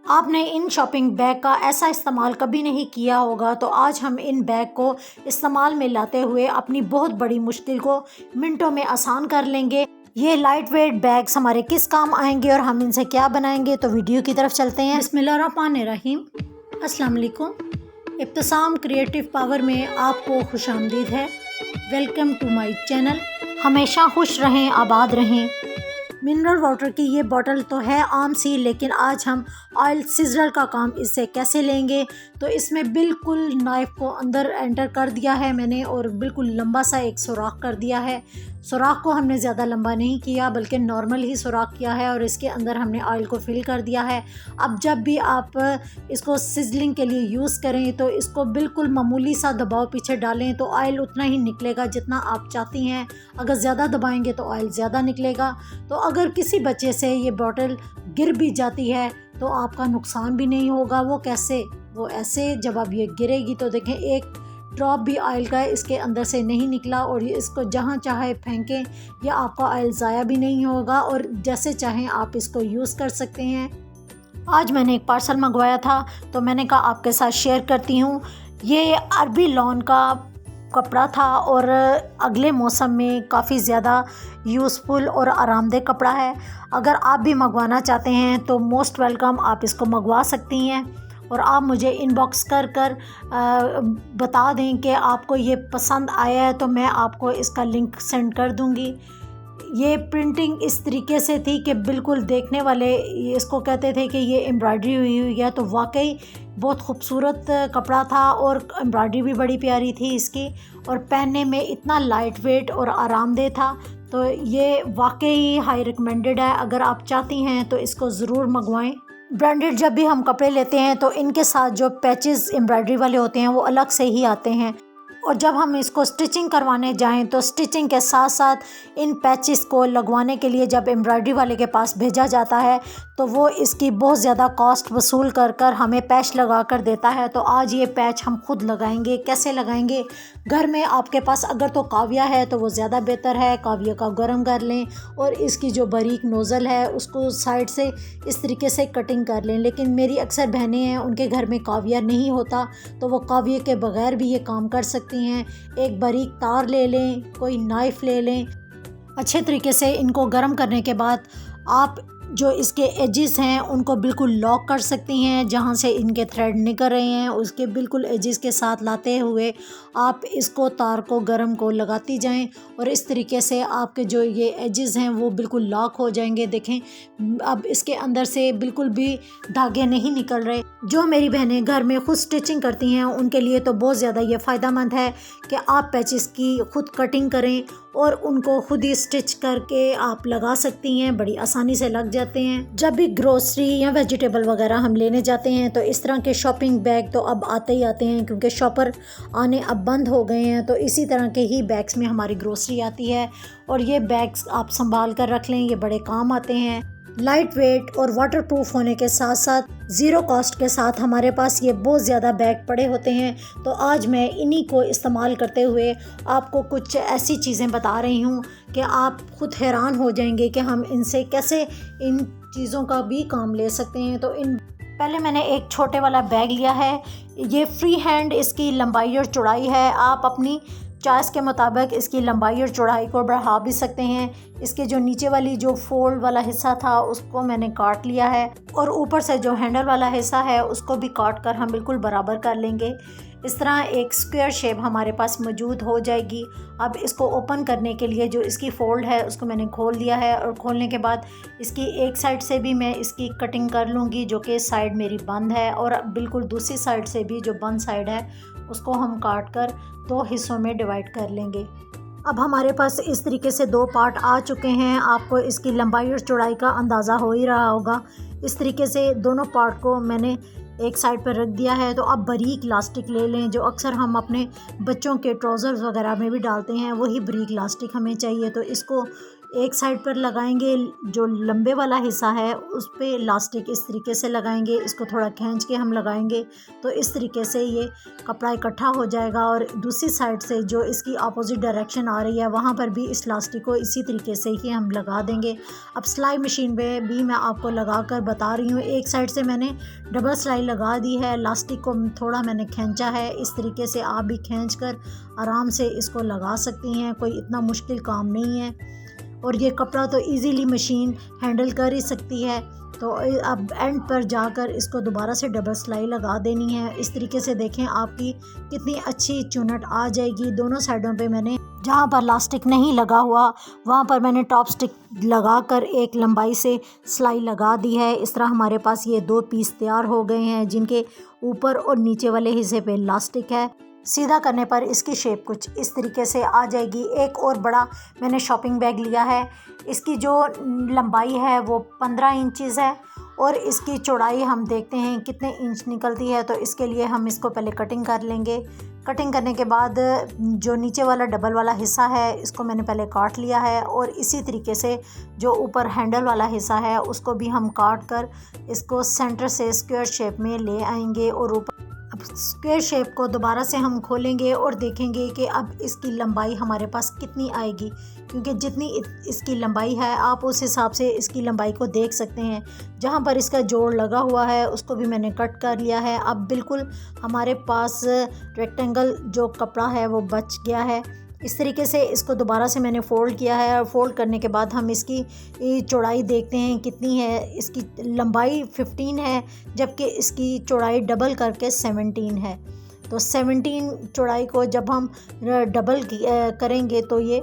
आपने इन shopping bag का ऐसा इस्तेमाल कभी नहीं किया होगा, तो आज हम इन बैग को इस्तेमाल में लाते हुए अपनी बहुत बड़ी मुश्किल को मिनटों में आसान कर लेंगे। ये लाइट वेट बैग्स हमारे किस काम आएंगे और हम इनसे क्या बनाएंगे, तो वीडियो की तरफ चलते हैं। बिस्मिल्लाहिर्रहमानिर्रहीम। अस्सलाम वालेकुम। इब्तिसाम क्रिएटिव पावर में आपको खुशामदीद है। Welcome to my channel. हमेशा खुश रहें, आबाद रहें। मिनरल वाटर की ये बॉटल तो है आम सी, लेकिन आज हम ऑयल सिजरल का काम इससे कैसे लेंगे। तो इसमें बिल्कुल नाइफ़ को अंदर एंटर कर दिया है मैंने और बिल्कुल लंबा सा एक सुराख कर दिया है। सुराख को हमने ज़्यादा लंबा नहीं किया बल्कि नॉर्मल ही सुराख किया है और इसके अंदर हमने ऑयल को फिल कर दिया है। अब जब भी आप इसको सिजलिंग के लिए यूज़ करें तो इसको बिल्कुल मामूली सा दबाव पीछे डालें तो ऑयल उतना ही निकलेगा जितना आप चाहती हैं। अगर ज़्यादा दबाएंगे तो ऑयल ज़्यादा निकलेगा। तो अगर किसी बच्चे से ये बॉटल गिर भी जाती है तो आपका नुकसान भी नहीं होगा। वो कैसे? वो ऐसे, जब अब ये गिरेगी तो देखें एक ड्रॉप भी ऑयल का इसके अंदर से नहीं निकला और ये इसको जहाँ चाहे फेंकें, या आपका ऑयल ज़ाया भी नहीं होगा और जैसे चाहें आप इसको यूज़ कर सकते हैं। आज मैंने एक पार्सल मंगवाया था तो मैंने कहा आपके साथ शेयर करती हूँ। ये अरबी लॉन का कपड़ा था और अगले मौसम में काफ़ी ज़्यादा यूज़फुल और आरामदेह कपड़ा है। अगर आप भी मंगवाना चाहते हैं तो मोस्ट वेलकम, आप इसको मंगवा सकती हैं और आप मुझे इनबॉक्स कर बता दें कि आपको ये पसंद आया है, तो मैं आपको इसका लिंक सेंड कर दूंगी। ये प्रिंटिंग इस तरीके से थी कि बिल्कुल देखने वाले इसको कहते थे कि ये एम्ब्रॉयडरी हुई है। तो वाकई बहुत खूबसूरत कपड़ा था और एम्ब्रॉयडरी भी बड़ी प्यारी थी इसकी, और पहनने में इतना लाइट वेट और आरामदेह था। तो ये वाकई हाई रिकमेंडेड है। अगर आप चाहती हैं तो इसको ज़रूर मंगवाएं। ब्रांडेड जब भी हम कपड़े लेते हैं तो इनके साथ जो पैचेस एम्ब्रॉयडरी वाले होते हैं वो अलग से ही आते हैं, और जब हम इसको स्टिचिंग करवाने जाएं तो स्टिचिंग के साथ साथ इन पैचेस को लगवाने के लिए जब एम्ब्रॉयडरी वाले के पास भेजा जाता है तो वो इसकी बहुत ज़्यादा कॉस्ट वसूल कर हमें पैच लगा कर देता है। तो आज ये पैच हम खुद लगाएंगे। कैसे लगाएंगे? घर में आपके पास अगर तो काविया है तो वो ज़्यादा बेहतर है। काविया का गर्म कर लें और इसकी जो बारीक नोज़ल है उसको साइड से इस तरीके से कटिंग कर लें। लेकिन मेरी अक्सर बहनें हैं, उनके घर में काविया नहीं होता तो वो काविया के बगैर भी ये काम कर सकती हैं। एक बारीक तार ले लें, कोई नाइफ़ ले लें। अच्छे तरीके से इनको गर्म करने के बाद आप जो इसके एजेस हैं उनको बिल्कुल लॉक कर सकती हैं। जहाँ से इनके थ्रेड निकल रहे हैं उसके बिल्कुल एजेस के साथ लाते हुए आप इसको तार को गर्म को लगाती जाएं और इस तरीके से आपके जो ये एजेस हैं वो बिल्कुल लॉक हो जाएंगे। देखें अब इसके अंदर से बिल्कुल भी धागे नहीं निकल रहे। जो मेरी बहनें घर में खुद स्टिचिंग करती हैं उनके लिए तो बहुत ज़्यादा ये फ़ायदेमंद है कि आप पैचेस की खुद कटिंग करें और उनको खुद ही स्टिच करके आप लगा सकती हैं। बड़ी आसानी से लग जाते हैं। जब भी ग्रोसरी या वेजिटेबल वगैरह हम लेने जाते हैं तो इस तरह के शॉपिंग बैग तो अब आते ही आते हैं, क्योंकि शॉपर आने अब बंद हो गए हैं। तो इसी तरह के ही बैग्स में हमारी ग्रोसरी आती है और ये बैग्स आप संभाल कर रख लें, ये बड़े काम आते हैं। लाइट वेट और वाटर प्रूफ होने के साथ साथ ज़ीरो कॉस्ट के साथ हमारे पास ये बहुत ज़्यादा बैग पड़े होते हैं। तो आज मैं इन्हीं को इस्तेमाल करते हुए आपको कुछ ऐसी चीज़ें बता रही हूँ कि आप खुद हैरान हो जाएंगे कि हम इनसे कैसे इन चीज़ों का भी काम ले सकते हैं। तो पहले मैंने एक छोटे वाला बैग लिया है। ये फ्री हैंड इसकी लंबाई और चौड़ाई है। आप अपनी चॉइस के मुताबिक इसकी लंबाई और चौड़ाई को बढ़ा भी सकते हैं। इसके जो नीचे वाली जो फोल्ड वाला हिस्सा था उसको मैंने काट लिया है और ऊपर से जो हैंडल वाला हिस्सा है उसको भी काट कर हम बिल्कुल बराबर कर लेंगे। इस तरह एक स्क्वायर शेप हमारे पास मौजूद हो जाएगी। अब इसको ओपन करने के लिए जो इसकी फोल्ड है उसको मैंने खोल दिया है और खोलने के बाद इसकी एक साइड से भी मैं इसकी कटिंग कर लूँगी, जो कि साइड मेरी बंद है, और बिल्कुल दूसरी साइड से भी जो बंद साइड है उसको हम काट कर दो हिस्सों में डिवाइड कर लेंगे। अब हमारे पास इस तरीके से दो पार्ट आ चुके हैं। आपको इसकी लंबाई और चौड़ाई का अंदाज़ा हो ही रहा होगा। इस तरीके से दोनों पार्ट को मैंने एक साइड पर रख दिया है। तो अब बारीक इलास्टिक ले लें, जो अक्सर हम अपने बच्चों के ट्राउज़र्स वगैरह में भी डालते हैं, वही बारीक इलास्टिक हमें चाहिए। तो इसको एक साइड पर लगाएंगे, जो लंबे वाला हिस्सा है उस पे इलास्टिक इस तरीके से लगाएंगे, इसको थोड़ा खींच के हम लगाएंगे तो इस तरीके से ये कपड़ा इकट्ठा हो जाएगा। और दूसरी साइड से जो इसकी अपोजिट डायरेक्शन आ रही है वहाँ पर भी इस इलास्टिक को इसी तरीके से ही हम लगा देंगे। अब सिलाई मशीन पे भी मैं आपको लगा कर बता रही हूँ। एक साइड से मैंने डबल सिलाई लगा दी है, इलास्टिक को थोड़ा मैंने खींचा है, इस तरीके से आप भी खींच कर आराम से इसको लगा सकती हैं, कोई इतना मुश्किल काम नहीं है। और ये कपड़ा तो इजीली मशीन हैंडल कर ही सकती है। तो अब एंड पर जाकर इसको दोबारा से डबल सिलाई लगा देनी है। इस तरीके से देखें आपकी कितनी अच्छी चुनट आ जाएगी। दोनों साइडों पे मैंने जहाँ पर इलास्टिक नहीं लगा हुआ वहाँ पर मैंने टॉप स्टिक लगाकर एक लंबाई से सिलाई लगा दी है। इस तरह हमारे पास ये 2 पीस तैयार हो गए हैं जिनके ऊपर और नीचे वाले हिस्से पे इलास्टिक है। सीधा करने पर इसकी शेप कुछ इस तरीके से आ जाएगी। एक और बड़ा मैंने शॉपिंग बैग लिया है, इसकी जो लंबाई है वो 15 इंचज़ है और इसकी चौड़ाई हम देखते हैं कितने इंच निकलती है। तो इसके लिए हम इसको पहले कटिंग कर लेंगे। कटिंग करने के बाद जो नीचे वाला डबल वाला हिस्सा है इसको मैंने पहले काट लिया है और इसी तरीके से जो ऊपर हैंडल वाला हिस्सा है उसको भी हम काट कर इसको सेंटर से स्क्वायर शेप में ले आएंगे। और ऊपर अब स्क्वायर शेप को दोबारा से हम खोलेंगे और देखेंगे कि अब इसकी लंबाई हमारे पास कितनी आएगी, क्योंकि जितनी इसकी लंबाई है आप उस हिसाब से इसकी लंबाई को देख सकते हैं। जहाँ पर इसका जोड़ लगा हुआ है उसको भी मैंने कट कर लिया है। अब बिल्कुल हमारे पास रेक्टेंगल जो कपड़ा है वो बच गया है। इस तरीके से इसको दोबारा से मैंने फ़ोल्ड किया है और फ़ोल्ड करने के बाद हम इसकी चौड़ाई देखते हैं कितनी है। इसकी लंबाई 15 है जबकि इसकी चौड़ाई डबल करके 17 है। तो 17 चौड़ाई को जब हम डबल करेंगे तो ये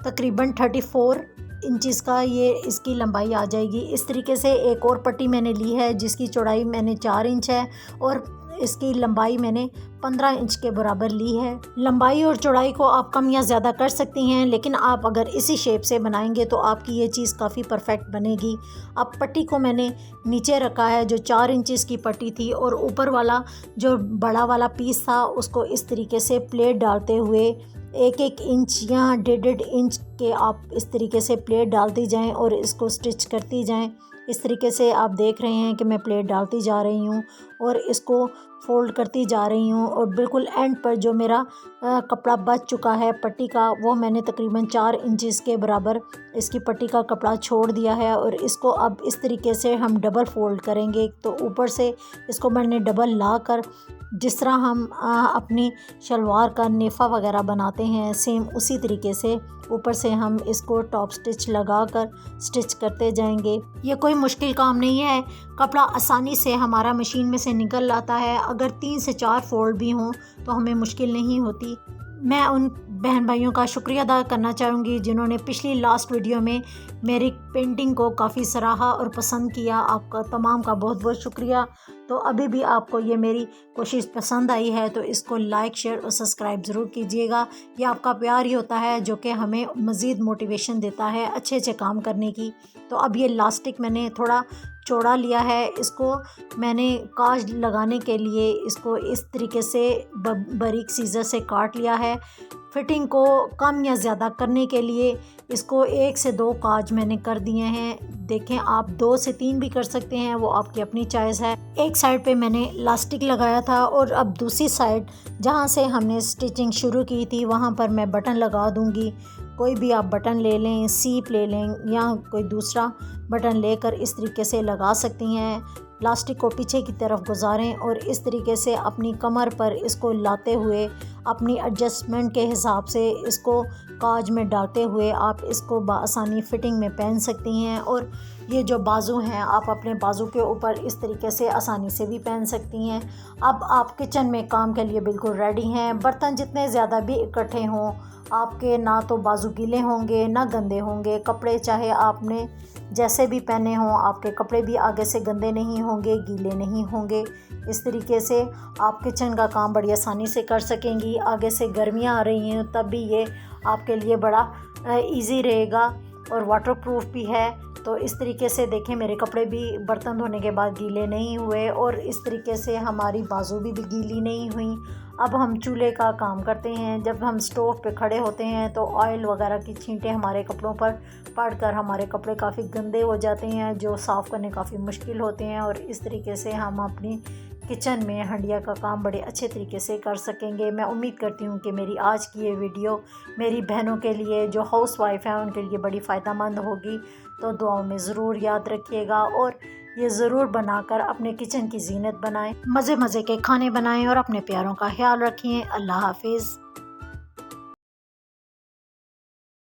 तकरीबन 34 इंचज़ का ये इसकी लंबाई आ जाएगी। इस तरीके से एक और पट्टी मैंने ली है जिसकी चौड़ाई मैंने 4 इंच है और इसकी लंबाई मैंने 15 इंच के बराबर ली है। लंबाई और चौड़ाई को आप कम या ज़्यादा कर सकती हैं, लेकिन आप अगर इसी शेप से बनाएंगे तो आपकी ये चीज़ काफ़ी परफेक्ट बनेगी। अब पट्टी को मैंने नीचे रखा है जो 4 इंचज़ की पट्टी थी और ऊपर वाला जो बड़ा वाला पीस था उसको इस तरीके से प्लेट डालते हुए 1-1 इंच या 1.5 इंच के आप इस तरीके से प्लेट डालती जाएं और इसको स्टिच करती जाएं। इस तरीके से आप देख रहे हैं कि मैं प्लेट डालती जा रही हूँ और इसको फ़ोल्ड करती जा रही हूँ और बिल्कुल एंड पर जो मेरा कपड़ा बच चुका है पट्टी का वो मैंने तकरीबन 4 इंचज़ के बराबर इसकी पट्टी का कपड़ा छोड़ दिया है। और इसको अब इस तरीके से हम डबल फ़ोल्ड करेंगे। तो ऊपर से इसको मैंने डबल ला कर जिस तरह हम अपनी शलवार का नेफ़ा वगैरह बनाते हैं सेम उसी तरीके से ऊपर से हम इसको टॉप स्टिच लगा कर स्टिच करते जाएंगे। ये कोई मुश्किल काम नहीं है, कपड़ा आसानी से हमारा मशीन में से निकल आता है। अगर 3 से 4 फोल्ड भी हों तो हमें मुश्किल नहीं होती। मैं उन बहन भाइयों का शुक्रिया अदा करना चाहूँगी जिन्होंने पिछली लास्ट वीडियो में मेरी पेंटिंग को काफ़ी सराहा और पसंद किया। आपका तमाम का बहुत बहुत शुक्रिया। तो अभी भी आपको ये मेरी कोशिश पसंद आई है तो इसको लाइक शेयर और सब्सक्राइब ज़रूर कीजिएगा। ये आपका प्यार ही होता है जो कि हमें मज़ीद मोटिवेशन देता है अच्छे अच्छे काम करने की। तो अब ये इलास्टिक मैंने थोड़ा चौड़ा लिया है, इसको मैंने काज लगाने के लिए इसको इस तरीके से बारीक सीज़र से काट लिया है। फिटिंग को कम या ज़्यादा करने के लिए इसको 1 से 2 काज मैंने कर दिए हैं। देखें आप 2 से 3 भी कर सकते हैं, वो आपकी अपनी चॉइस है। एक साइड पे मैंने इलास्टिक लगाया था और अब दूसरी साइड जहाँ से हमने स्टिचिंग शुरू की थी वहाँ पर मैं बटन लगा दूँगी। कोई भी आप बटन ले लें, सीप ले लें या कोई दूसरा बटन लेकर इस तरीके से लगा सकती हैं। प्लास्टिक को पीछे की तरफ गुजारें और इस तरीके से अपनी कमर पर इसको लाते हुए अपनी एडजस्टमेंट के हिसाब से इसको काज में डालते हुए आप इसको बआसानी फिटिंग में पहन सकती हैं। और ये जो बाजू हैं आप अपने बाजू के ऊपर इस तरीके से आसानी से भी पहन सकती हैं। अब आप किचन में काम के लिए बिल्कुल रेडी हैं। बर्तन जितने ज़्यादा भी इकट्ठे हों आपके ना तो बाजू गीले होंगे ना गंदे होंगे। कपड़े चाहे आपने जैसे भी पहने हों आपके कपड़े भी आगे से गंदे नहीं होंगे, गीले नहीं होंगे। इस तरीके से आप किचन का काम बड़ी आसानी से कर सकेंगी। आगे से गर्मियाँ आ रही हैं तब भी ये आपके लिए बड़ा इजी रहेगा और वाटरप्रूफ भी है। तो इस तरीके से देखें मेरे कपड़े भी बर्तन धोने के बाद गीले नहीं हुए और इस तरीके से हमारी बाजू भी गीली नहीं हुई। अब हम चूल्हे का काम करते हैं। जब हम स्टोव पे खड़े होते हैं तो ऑयल वगैरह की छींटें हमारे कपड़ों पर पड़कर हमारे कपड़े काफ़ी गंदे हो जाते हैं, जो साफ़ करने काफ़ी मुश्किल होते हैं। और इस तरीके से हम अपनी किचन में हंडिया का काम बड़े अच्छे तरीके से कर सकेंगे। मैं उम्मीद करती हूँ कि मेरी आज की ये वीडियो मेरी बहनों के लिए जो हाउसवाइफ हैं उनके लिए बड़ी फ़ायदेमंद होगी। तो दुआओं में ज़रूर याद रखिएगा और ये ज़रूर बनाकर अपने किचन की जीनत बनाएं, मज़े मज़े के खाने बनाएं और अपने प्यारों का ख्याल रखिए। अल्लाह हाफिज़।